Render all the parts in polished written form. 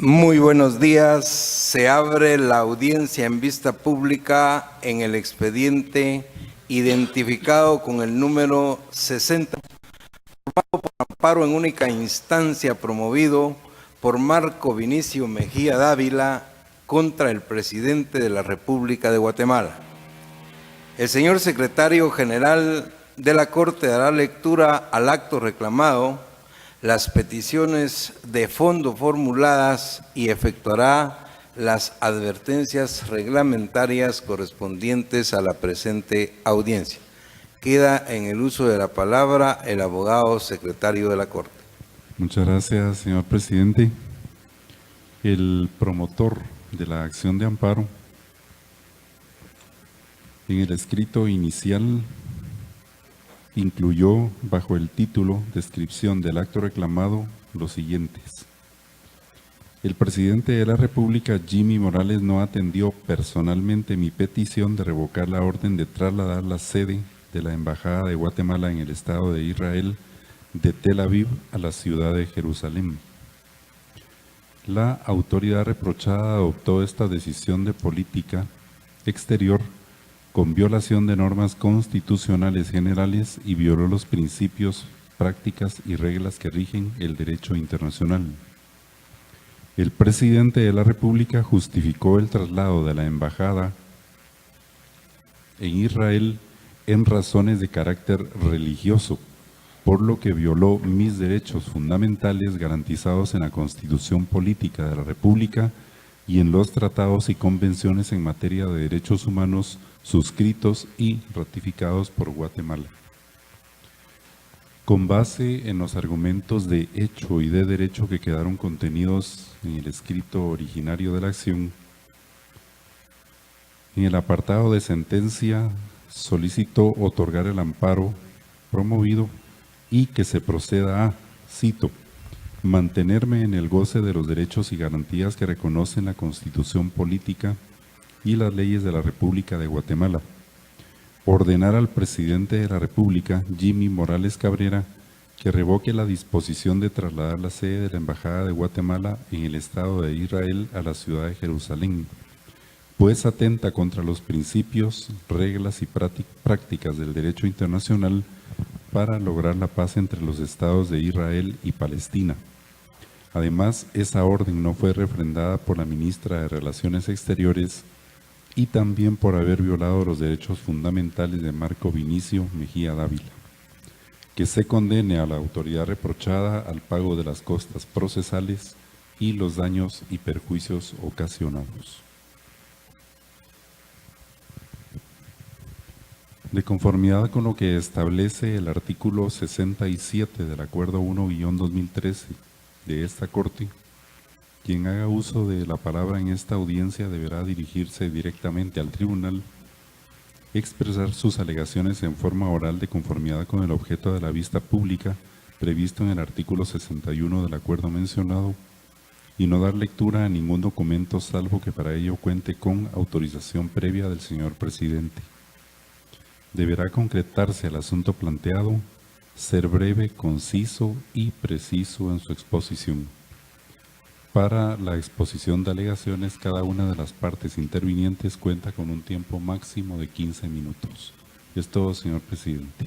Muy buenos días. Se abre la audiencia en vista pública en el expediente identificado con el número 60, formado por amparo en única instancia promovido por Marco Vinicio Mejía Dávila contra el presidente de la República de Guatemala. El señor secretario general de la Corte dará lectura al acto reclamado, las peticiones de fondo formuladas y efectuará las advertencias reglamentarias correspondientes a la presente audiencia. Queda en el uso de la palabra el abogado secretario de la Corte. Muchas gracias, señor presidente. El promotor de la acción de amparo, en el escrito inicial, incluyó bajo el título Descripción del acto reclamado los siguientes. El presidente de la República, Jimmy Morales, no atendió personalmente mi petición de revocar la orden de trasladar la sede de la Embajada de Guatemala en el Estado de Israel de Tel Aviv a la ciudad de Jerusalén. La autoridad reprochada adoptó esta decisión de política exterior con violación de normas constitucionales generales y violó los principios, prácticas y reglas que rigen el derecho internacional. El presidente de la República justificó el traslado de la embajada en Israel en razones de carácter religioso, por lo que violó mis derechos fundamentales garantizados en la Constitución Política de la República y en los tratados y convenciones en materia de derechos humanos suscritos y ratificados por Guatemala. Con base en los argumentos de hecho y de derecho que quedaron contenidos en el escrito originario de la acción, en el apartado de sentencia solicitó otorgar el amparo promovido y que se proceda a, cito, mantenerme en el goce de los derechos y garantías que reconocen la Constitución Política y las leyes de la República de Guatemala. Ordenar al presidente de la República, Jimmy Morales Cabrera, que revoque la disposición de trasladar la sede de la Embajada de Guatemala en el Estado de Israel a la ciudad de Jerusalén, pues atenta contra los principios, reglas y prácticas del derecho internacional para lograr la paz entre los estados de Israel y Palestina. Además, esa orden no fue refrendada por la ministra de Relaciones Exteriores y también por haber violado los derechos fundamentales de Marco Vinicio Mejía Dávila. Que se condene a la autoridad reprochada al pago de las costas procesales y los daños y perjuicios ocasionados. De conformidad con lo que establece el artículo 67 del Acuerdo 1-2013 de esta Corte, quien haga uso de la palabra en esta audiencia deberá dirigirse directamente al tribunal, expresar sus alegaciones en forma oral de conformidad con el objeto de la vista pública previsto en el artículo 61 del acuerdo mencionado y no dar lectura a ningún documento salvo que para ello cuente con autorización previa del señor presidente. Deberá concretarse el asunto planteado, ser breve, conciso y preciso en su exposición. Para la exposición de alegaciones, cada una de las partes intervinientes cuenta con un tiempo máximo de 15 minutos. Es todo, señor presidente.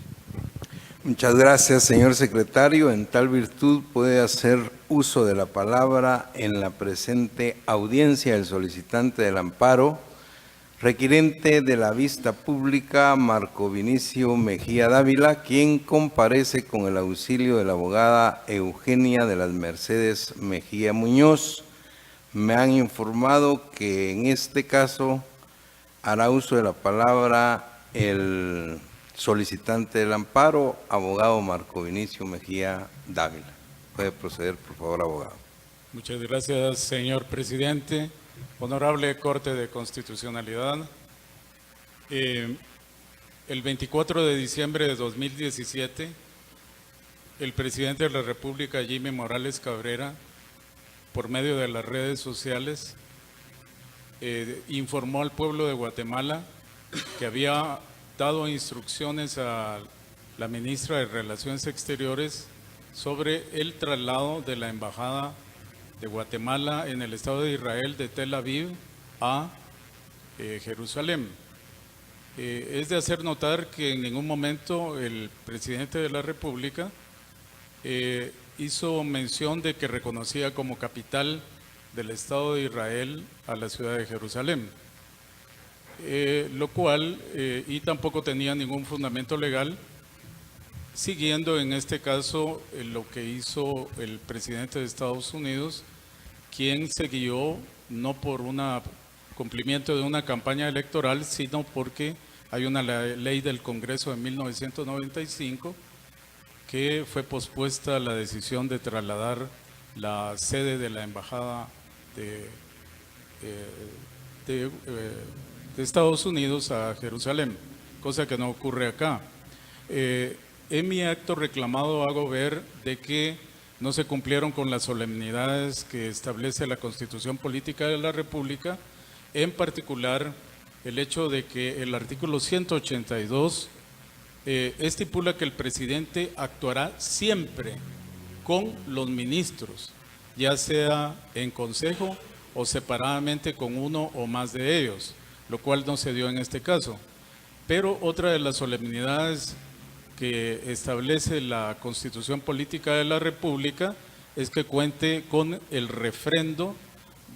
Muchas gracias, señor secretario. En tal virtud puede hacer uso de la palabra en la presente audiencia el solicitante del amparo, requirente de la vista pública Marco Vinicio Mejía Dávila, quien comparece con el auxilio de la abogada Eugenia de las Mercedes Mejía Muñoz. Me han informado que en este caso hará uso de la palabra el solicitante del amparo, abogado Marco Vinicio Mejía Dávila. Puede proceder, por favor, abogado. Muchas gracias, señor presidente. Honorable Corte de Constitucionalidad, el 24 de diciembre de 2017, el presidente de la República, Jimmy Morales Cabrera, por medio de las redes sociales, informó al pueblo de Guatemala que había dado instrucciones a la ministra de Relaciones Exteriores sobre el traslado de la Embajada de Guatemala en el Estado de Israel, de Tel Aviv a Jerusalén. Es de hacer notar que en ningún momento el presidente de la República hizo mención de que reconocía como capital del Estado de Israel a la ciudad de Jerusalén, lo cual, y tampoco tenía ningún fundamento legal, siguiendo en este caso lo que hizo el presidente de Estados Unidos, quien se guió no por un cumplimiento de una campaña electoral, sino porque hay una ley del Congreso de 1995 que fue pospuesta la decisión de trasladar la sede de la Embajada de Estados Unidos a Jerusalén, cosa que no ocurre acá. En mi acto reclamado hago ver de que no se cumplieron con las solemnidades que establece la Constitución Política de la República, en particular el hecho de que el artículo 182 estipula que el presidente actuará siempre con los ministros, ya sea en consejo o separadamente con uno o más de ellos, lo cual no se dio en este caso. Pero otra de las solemnidades que establece la Constitución Política de la República es que cuente con el refrendo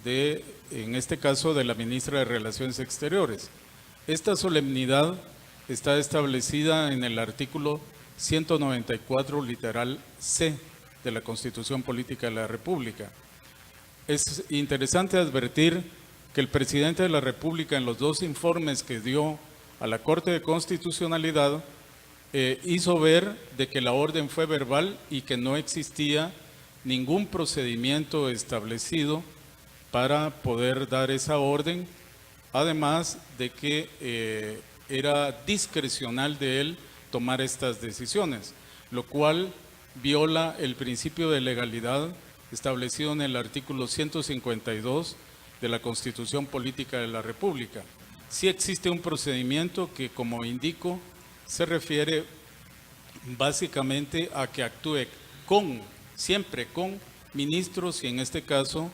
de, en este caso, de la ministra de Relaciones Exteriores. Esta solemnidad está establecida en el artículo 194, literal C, de la Constitución Política de la República. Es interesante advertir que el presidente de la República, en los dos informes que dio a la Corte de Constitucionalidad, hizo ver de que la orden fue verbal y que no existía ningún procedimiento establecido para poder dar esa orden, además de que era discrecional de él tomar estas decisiones, lo cual viola el principio de legalidad establecido en el artículo 152 de la Constitución Política de la República. Sí existe un procedimiento que, como indico, se refiere básicamente a que actúe siempre con ministros y en este caso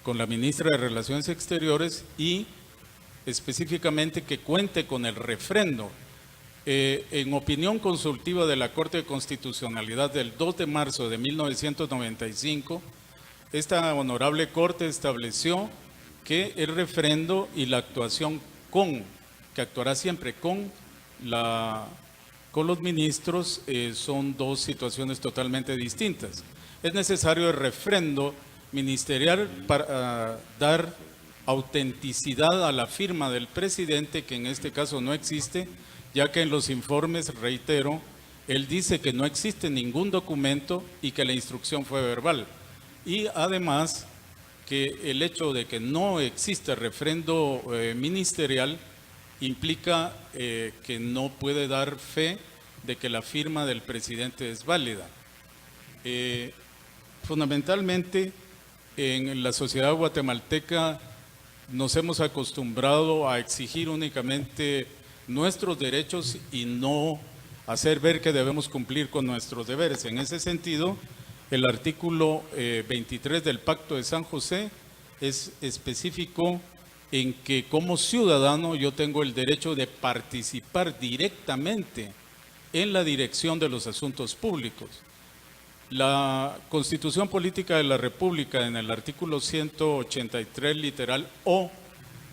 con la ministra de Relaciones Exteriores y específicamente que cuente con el refrendo. En opinión consultiva de la Corte de Constitucionalidad del 2 de marzo de 1995, esta honorable Corte estableció que el refrendo y la actuación que actuará siempre con los ministros son dos situaciones totalmente distintas. Es necesario el refrendo ministerial para dar autenticidad a la firma del presidente, que en este caso no existe, ya que en los informes, reitero, él dice que no existe ningún documento y que la instrucción fue verbal. Y además que el hecho de que no existe refrendo ministerial implica que no puede dar fe de que la firma del presidente es válida. Fundamentalmente, en la sociedad guatemalteca nos hemos acostumbrado a exigir únicamente nuestros derechos y no hacer ver que debemos cumplir con nuestros deberes. En ese sentido, el artículo 23 del Pacto de San José es específico en que como ciudadano yo tengo el derecho de participar directamente en la dirección de los asuntos públicos. La Constitución Política de la República, en el artículo 183, literal O,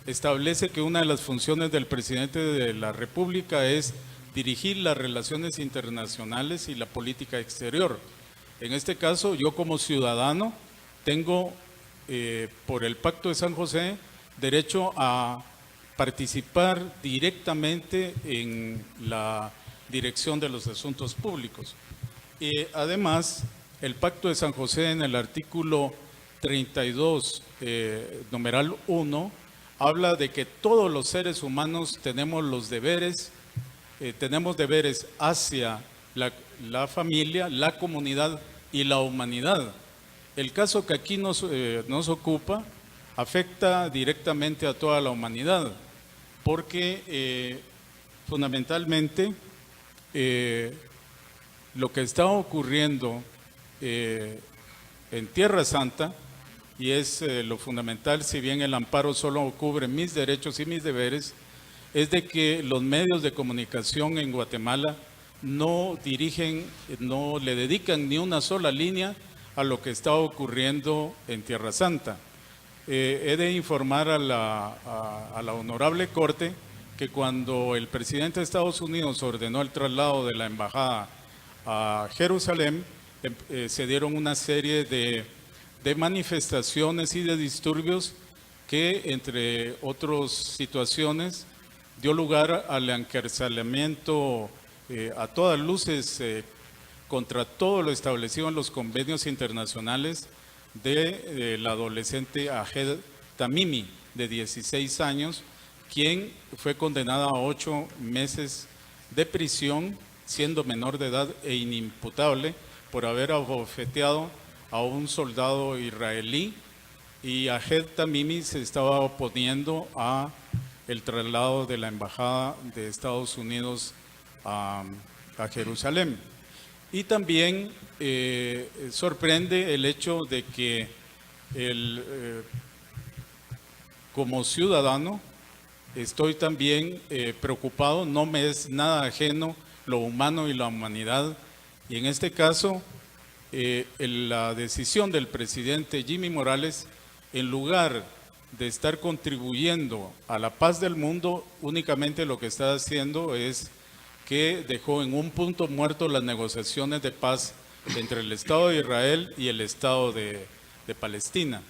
establece que una de las funciones del presidente de la República es dirigir las relaciones internacionales y la política exterior. En este caso, yo como ciudadano tengo, por el Pacto de San José, derecho a participar directamente en la dirección de los asuntos públicos. Además, el Pacto de San José, en el artículo 32, numeral 1, habla de que todos los seres humanos tenemos los deberes, hacia la familia, la comunidad y la humanidad. El caso que aquí nos ocupa afecta directamente a toda la humanidad, porque fundamentalmente lo que está ocurriendo en Tierra Santa y es lo fundamental, si bien el amparo solo cubre mis derechos y mis deberes, es de que los medios de comunicación en Guatemala no le dedican ni una sola línea a lo que está ocurriendo en Tierra Santa. He de informar a la Honorable Corte que cuando el presidente de Estados Unidos ordenó el traslado de la embajada a Jerusalén, se dieron una serie de manifestaciones y de disturbios que, entre otras situaciones, dio lugar al encarcelamiento a todas luces contra todo lo establecido en los convenios internacionales de la adolescente Ahed Tamimi, de 16 años, quien fue condenada a 8 meses de prisión, siendo menor de edad e inimputable por haber abofeteado a un soldado israelí, y Ahed Tamimi se estaba oponiendo a el traslado de la embajada de Estados Unidos a Jerusalén. Y también sorprende el hecho de que como ciudadano estoy también preocupado, no me es nada ajeno lo humano y la humanidad, y en este caso la decisión del presidente Jimmy Morales, en lugar de estar contribuyendo a la paz del mundo, únicamente lo que está haciendo es que dejó en un punto muerto las negociaciones de paz entre el Estado de Israel y el Estado de Palestina.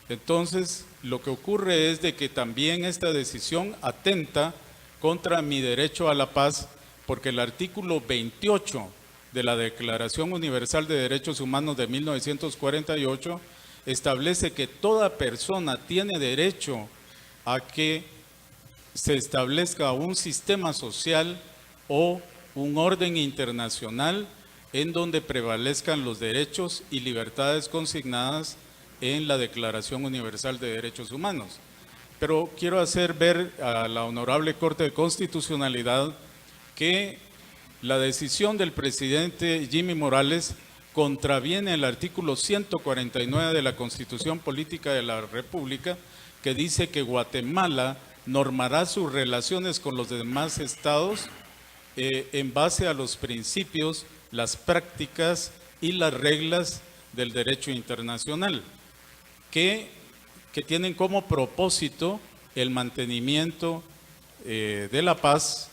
Entonces, lo que ocurre es de que también esta decisión atenta contra mi derecho a la paz, porque el artículo 28 de la Declaración Universal de Derechos Humanos de 1948 establece que toda persona tiene derecho a que se establezca un sistema social o un orden internacional en donde prevalezcan los derechos y libertades consignadas en la Declaración Universal de Derechos Humanos. Pero quiero hacer ver a la Honorable Corte de Constitucionalidad que la decisión del presidente Jimmy Morales contraviene el artículo 149 de la Constitución Política de la República, que dice que Guatemala normará sus relaciones con los demás estados en base a los principios, las prácticas y las reglas del derecho internacional, que tienen como propósito el mantenimiento de la paz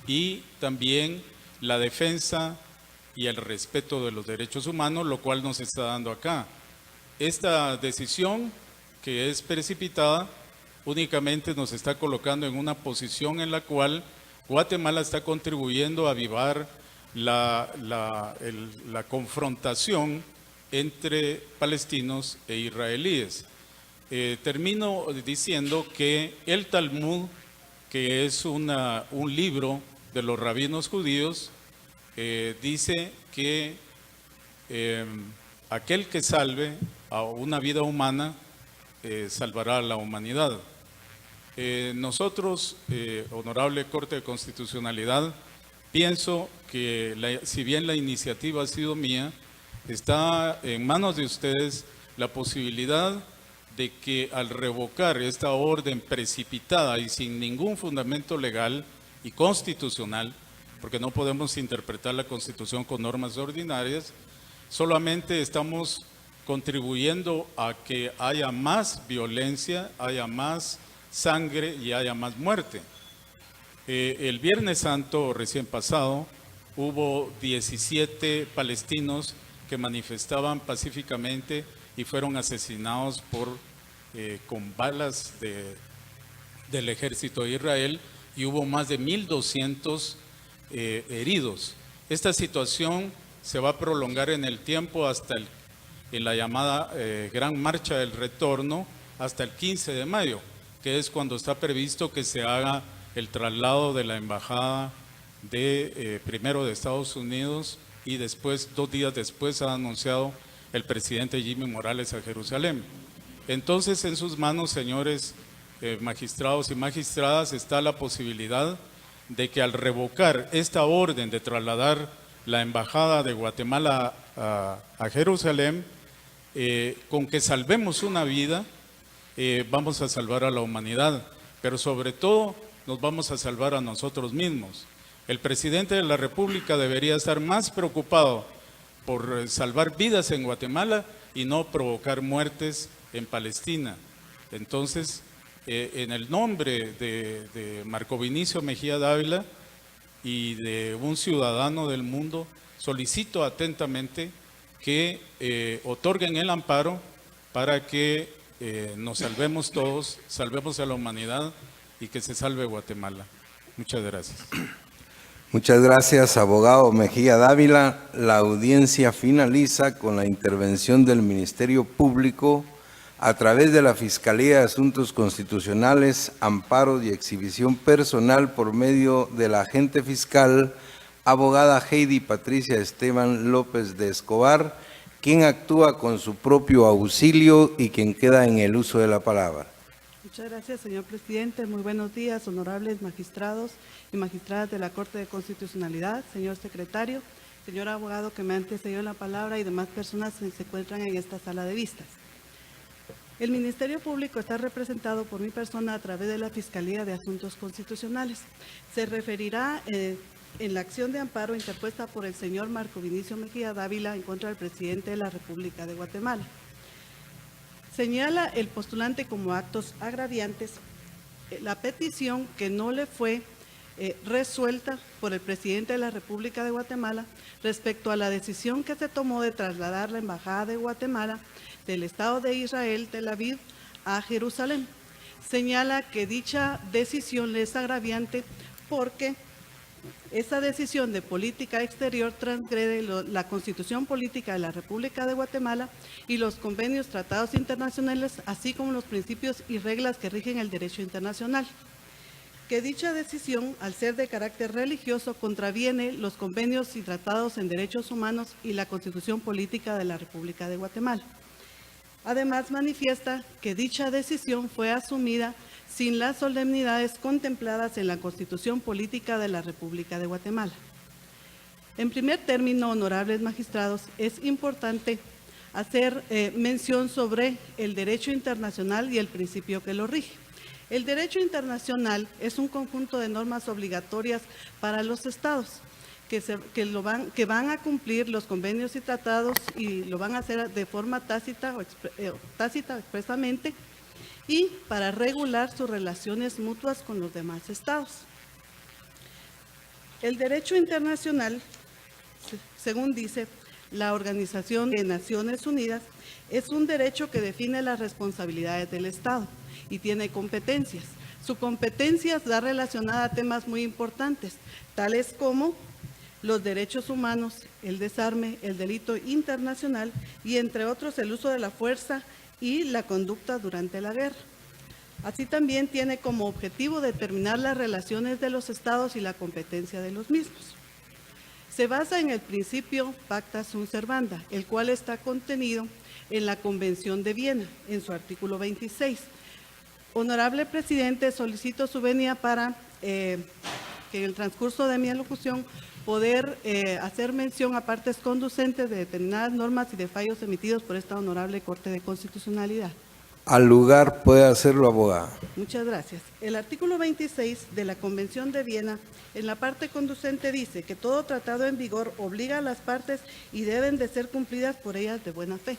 y también la defensa y el respeto de los derechos humanos, lo cual nos está dando acá. Esta decisión, que es precipitada, únicamente nos está colocando en una posición en la cual Guatemala está contribuyendo a avivar la confrontación entre palestinos e israelíes. Termino diciendo que el Talmud, que es un libro de los rabinos judíos, dice que aquel que salve a una vida humana salvará a la humanidad. Nosotros, Honorable Corte de Constitucionalidad, pienso que si bien la iniciativa ha sido mía, está en manos de ustedes la posibilidad de que al revocar esta orden precipitada y sin ningún fundamento legal y constitucional, porque no podemos interpretar la Constitución con normas ordinarias, solamente estamos contribuyendo a que haya más violencia, haya más sangre y haya más muerte. El Viernes Santo recién pasado hubo 17 palestinos que manifestaban pacíficamente y fueron asesinados con balas del ejército de Israel, y hubo más de 1,200 heridos. Esta situación se va a prolongar en el tiempo hasta en la llamada Gran Marcha del Retorno, hasta el 15 de mayo, que es cuando está previsto que se haga el traslado de la embajada primero de Estados Unidos, y después, 2 días después, ha anunciado el presidente Jimmy Morales a Jerusalén. Entonces, en sus manos, señores magistrados y magistradas, está la posibilidad de que al revocar esta orden de trasladar la embajada de Guatemala a Jerusalén, con que salvemos una vida, vamos a salvar a la humanidad, pero sobre todo nos vamos a salvar a nosotros mismos. El presidente de la República debería estar más preocupado por salvar vidas en Guatemala y no provocar muertes en Palestina. Entonces, en el nombre de Marco Vinicio Mejía Dávila y de un ciudadano del mundo, solicito atentamente que otorguen el amparo para que nos salvemos todos, salvemos a la humanidad y que se salve Guatemala. Muchas gracias. Muchas gracias, abogado Mejía Dávila. La audiencia finaliza con la intervención del Ministerio Público a través de la Fiscalía de Asuntos Constitucionales, Amparos y Exhibición Personal por medio de la agente fiscal, abogada Heidi Patricia Esteban López de Escobar, quien actúa con su propio auxilio y quien queda en el uso de la palabra. Muchas gracias, señor presidente. Muy buenos días, honorables magistrados y magistradas de la Corte de Constitucionalidad, señor secretario, señor abogado que me antecedió en la palabra y demás personas que se encuentran en esta sala de vistas. El Ministerio Público está representado por mi persona a través de la Fiscalía de Asuntos Constitucionales. Se referirá en la acción de amparo interpuesta por el señor Marco Vinicio Mejía Dávila en contra del presidente de la República de Guatemala. Señala el postulante como actos agraviantes la petición que no le fue resuelta por el presidente de la República de Guatemala respecto a la decisión que se tomó de trasladar la Embajada de Guatemala del Estado de Israel, Tel Aviv, a Jerusalén. Señala que dicha decisión le es agraviante porque esa decisión de política exterior transgrede la Constitución Política de la República de Guatemala y los convenios, tratados internacionales, así como los principios y reglas que rigen el derecho internacional. Que dicha decisión, al ser de carácter religioso, contraviene los convenios y tratados en derechos humanos y la Constitución Política de la República de Guatemala. Además, manifiesta que dicha decisión fue asumida sin las solemnidades contempladas en la Constitución Política de la República de Guatemala. En primer término, honorables magistrados, es importante hacer mención sobre el derecho internacional y el principio que lo rige. El derecho internacional es un conjunto de normas obligatorias para los estados que van a cumplir los convenios y tratados y lo van a hacer de forma tácita o expresamente y para regular sus relaciones mutuas con los demás estados. El derecho internacional, según dice la Organización de Naciones Unidas, es un derecho que define las responsabilidades del Estado y tiene competencias. Su competencia está relacionada a temas muy importantes, tales como los derechos humanos, el desarme, el delito internacional y, entre otros, el uso de la fuerza y la conducta durante la guerra. Así también tiene como objetivo determinar las relaciones de los estados y la competencia de los mismos. Se basa en el principio Pacta Sunt Servanda, el cual está contenido en la Convención de Viena, en su artículo 26. Honorable presidente, solicito su venia para que en el transcurso de mi alocución poder hacer mención a partes conducentes de determinadas normas y de fallos emitidos por esta honorable Corte de Constitucionalidad. Al lugar puede hacerlo, abogada. Muchas gracias. El artículo 26 de la Convención de Viena, en la parte conducente dice que todo tratado en vigor obliga a las partes y deben de ser cumplidas por ellas de buena fe.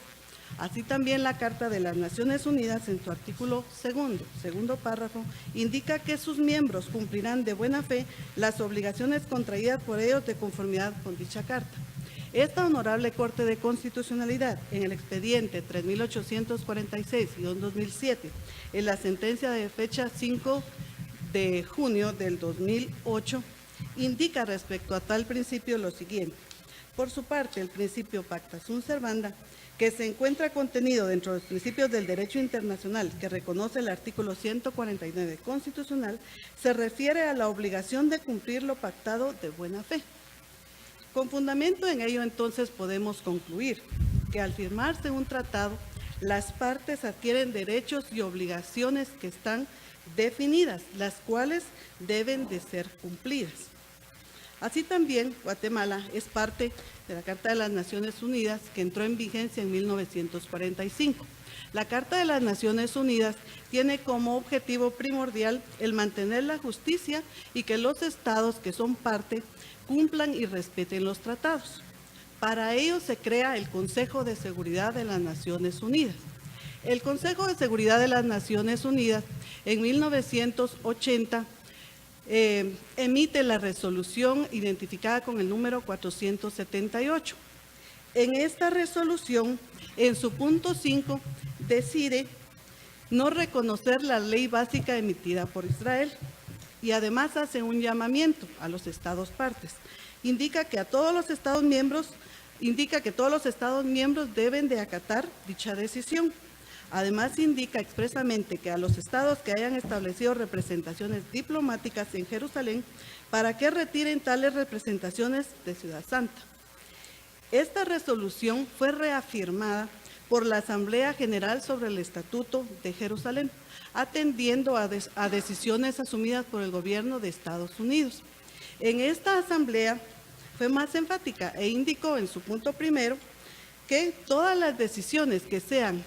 Así también la Carta de las Naciones Unidas, en su artículo segundo párrafo, indica que sus miembros cumplirán de buena fe las obligaciones contraídas por ellos de conformidad con dicha Carta. Esta honorable Corte de Constitucionalidad, en el expediente 3846-2007, en la sentencia de fecha 5 de junio del 2008, indica respecto a tal principio lo siguiente. Por su parte, el principio Pacta Sunt Servanda, que se encuentra contenido dentro de los principios del derecho internacional que reconoce el artículo 149 constitucional, se refiere a la obligación de cumplir lo pactado de buena fe. Con fundamento en ello, entonces, podemos concluir que al firmarse un tratado, las partes adquieren derechos y obligaciones que están definidas, las cuales deben de ser cumplidas. Así también, Guatemala es parte de la Carta de las Naciones Unidas, que entró en vigencia en 1945. La Carta de las Naciones Unidas tiene como objetivo primordial el mantener la justicia y que los estados que son parte cumplan y respeten los tratados. Para ello se crea el Consejo de Seguridad de las Naciones Unidas. El Consejo de Seguridad de las Naciones Unidas en 1980 emite la resolución identificada con el número 478. En esta resolución, en su punto 5, decide no reconocer la ley básica emitida por Israel y además hace un llamamiento a los estados partes. Indica que todos los estados miembros deben de acatar dicha decisión. Además, indica expresamente que a los estados que hayan establecido representaciones diplomáticas en Jerusalén, para que retiren tales representaciones de Ciudad Santa. Esta resolución fue reafirmada por la Asamblea General sobre el Estatuto de Jerusalén, atendiendo a decisiones asumidas por el gobierno de Estados Unidos. En esta asamblea fue más enfática e indicó en su punto primero que todas las decisiones que sean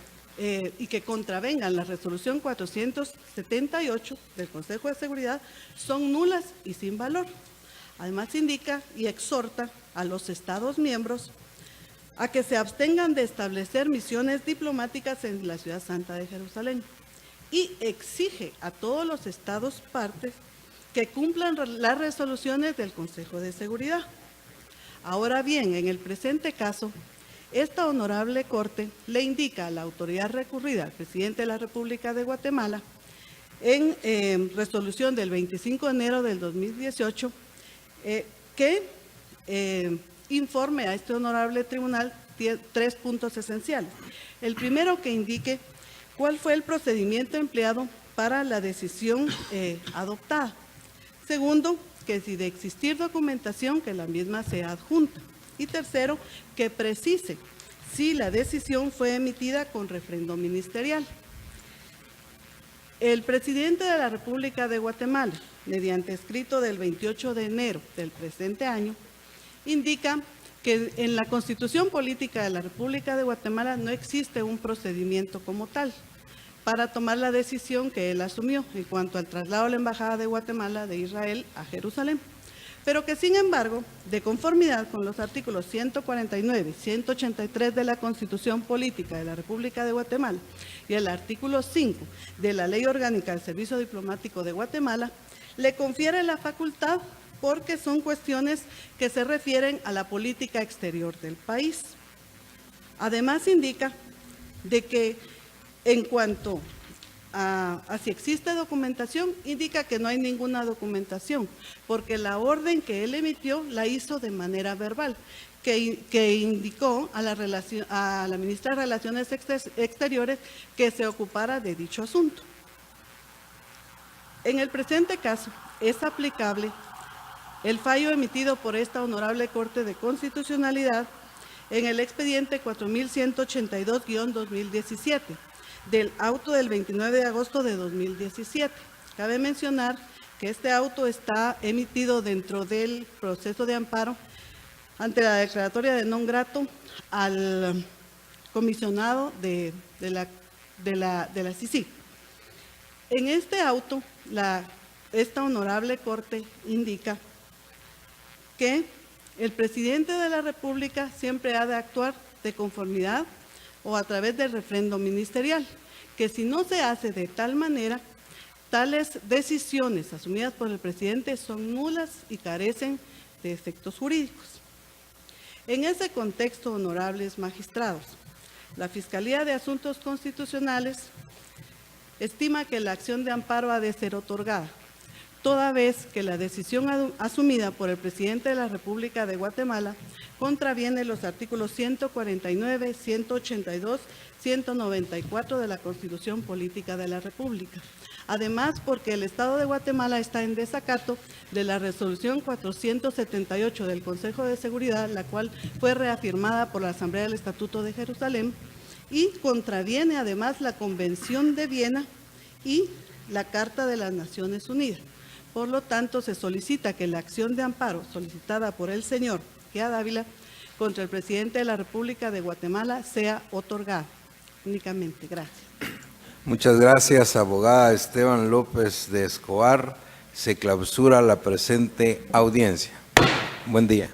y que contravengan la resolución 478 del Consejo de Seguridad son nulas y sin valor. Además indica y exhorta a los estados miembros a que se abstengan de establecer misiones diplomáticas en la Ciudad Santa de Jerusalén y exige a todos los estados partes que cumplan las resoluciones del Consejo de Seguridad. Ahora bien, en el presente caso, esta honorable Corte le indica a la autoridad recurrida, al presidente de la República de Guatemala, en resolución del 25 de enero del 2018, que informe a este honorable tribunal 3 puntos esenciales. El primero, que indique cuál fue el procedimiento empleado para la decisión adoptada. Segundo, que si de existir documentación, que la misma sea adjunta. Y tercero, que precise si la decisión fue emitida con refrendo ministerial. El presidente de la República de Guatemala, mediante escrito del 28 de enero del presente año, indica que en la Constitución Política de la República de Guatemala no existe un procedimiento como tal para tomar la decisión que él asumió en cuanto al traslado de la Embajada de Guatemala de Israel a Jerusalén, pero que sin embargo, de conformidad con los artículos 149 y 183 de la Constitución Política de la República de Guatemala y el artículo 5 de la Ley Orgánica del Servicio Diplomático de Guatemala, le confiere la facultad porque son cuestiones que se refieren a la política exterior del país. Además indica de que en cuanto a si existe documentación, indica que no hay ninguna documentación, porque la orden que él emitió la hizo de manera verbal, que indicó a la ministra de Relaciones Exteriores que se ocupara de dicho asunto. En el presente caso, es aplicable el fallo emitido por esta Honorable Corte de Constitucionalidad en el expediente 4182-2017, del auto del 29 de agosto de 2017. Cabe mencionar que este auto está emitido dentro del proceso de amparo ante la declaratoria de non grato al comisionado de la CICIG. En este auto, esta Honorable Corte indica que el presidente de la República siempre ha de actuar de conformidad o a través del refrendo ministerial, que si no se hace de tal manera, tales decisiones asumidas por el presidente son nulas y carecen de efectos jurídicos. En ese contexto, honorables magistrados, la Fiscalía de Asuntos Constitucionales estima que la acción de amparo ha de ser otorgada, toda vez que la decisión asumida por el presidente de la República de Guatemala contraviene los artículos 149, 182, 194 de la Constitución Política de la República. Además, porque el Estado de Guatemala está en desacato de la resolución 478 del Consejo de Seguridad, la cual fue reafirmada por la Asamblea del Estatuto de Jerusalén, y contraviene además la Convención de Viena y la Carta de las Naciones Unidas. Por lo tanto, se solicita que la acción de amparo solicitada por el señor Quea Dávila contra el presidente de la República de Guatemala sea otorgada. Únicamente, gracias. Muchas gracias, abogada Esteban López de Escobar. Se clausura la presente audiencia. Buen día.